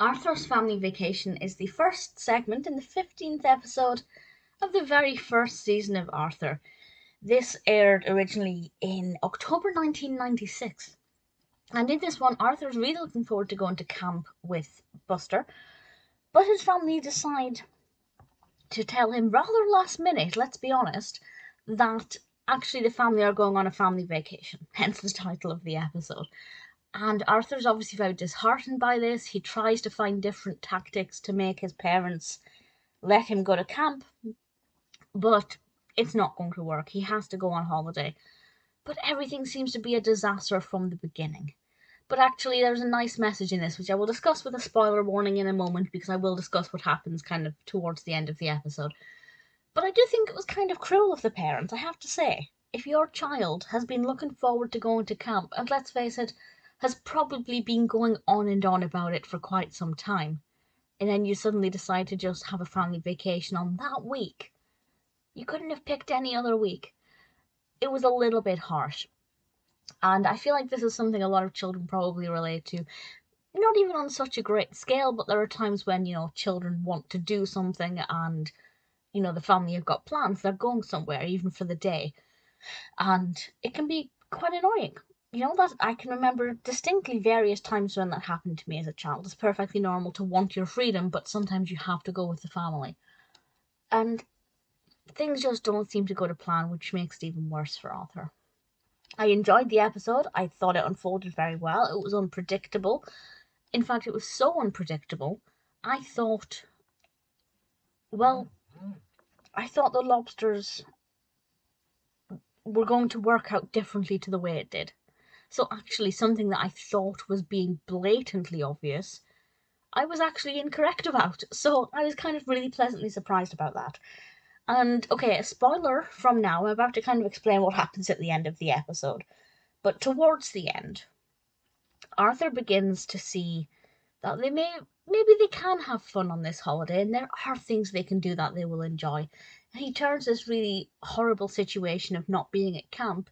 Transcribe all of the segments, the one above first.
Arthur's Family Vacation is the first segment in the 15th episode of the very first season of Arthur. This aired originally in October 1996. And in this one, Arthur's really looking forward to going to camp with Buster, but his family decide to tell him rather last minute, let's be honest, that actually the family are going on a family vacation, hence the title of the episode. And Arthur's obviously very disheartened by this. He tries to find different tactics to make his parents let him go to camp, but it's not going to work. He has to go on holiday. But everything seems to be a disaster from the beginning. But actually, there's a nice message in this, which I will discuss with a spoiler warning in a moment, because I will discuss what happens kind of towards the end of the episode. But I do think it was kind of cruel of the parents, I have to say. If your child has been looking forward to going to camp, and let's face it, has probably been going on and on about it for quite some time, and then you suddenly decide to just have a family vacation on that week, you couldn't have picked any other week. It was a little bit harsh. And I feel like this is something a lot of children probably relate to. Not even on such a great scale, but there are times when, children want to do something and, the family have got plans. They're going somewhere, even for the day. And it can be quite annoying. That I can remember distinctly various times when that happened to me as a child. It's perfectly normal to want your freedom, but sometimes you have to go with the family. And things just don't seem to go to plan, which makes it even worse for Arthur. I enjoyed the episode. I thought it unfolded very well. It was unpredictable. In fact, it was so unpredictable. I thought, well, I thought the lobsters were going to work out differently to the way it did. So actually, something that I thought was being blatantly obvious, I was actually incorrect about. So I was kind of really pleasantly surprised about that. And okay, a spoiler from now, I'm about to kind of explain what happens at the end of the episode. But towards the end, Arthur begins to see that maybe they can have fun on this holiday, and there are things they can do that they will enjoy. And he turns this really horrible situation of not being at camp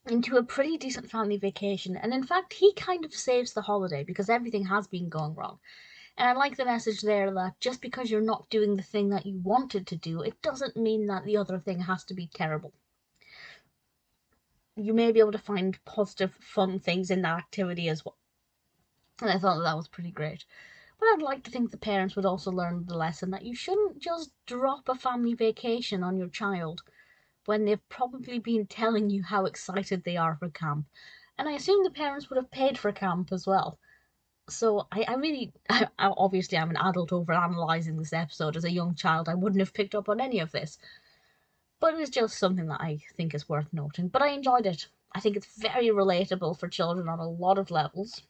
into a pretty decent family vacation. And in fact, he kind of saves the holiday because everything has been going wrong. And I like the message there that just because you're not doing the thing that you wanted to do, it doesn't mean that the other thing has to be terrible. You may be able to find positive, fun things in that activity as well. And I thought that was pretty great. But I'd like to think the parents would also learn the lesson that you shouldn't just drop a family vacation on your child when they've probably been telling you how excited they are for camp. And I assume the parents would have paid for camp as well. So obviously I'm an adult over analysing this episode. As a young child, I wouldn't have picked up on any of this. But it's just something that I think is worth noting. But I enjoyed it. I think it's very relatable for children on a lot of levels.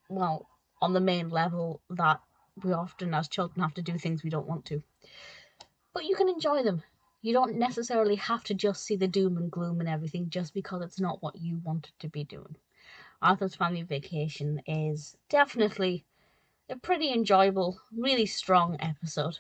Well, on the main level that we often as children have to do things we don't want to. But you can enjoy them. You don't necessarily have to just see the doom and gloom and everything just because it's not what you wanted to be doing. Arthur's Family Vacation is definitely a pretty enjoyable, really strong episode.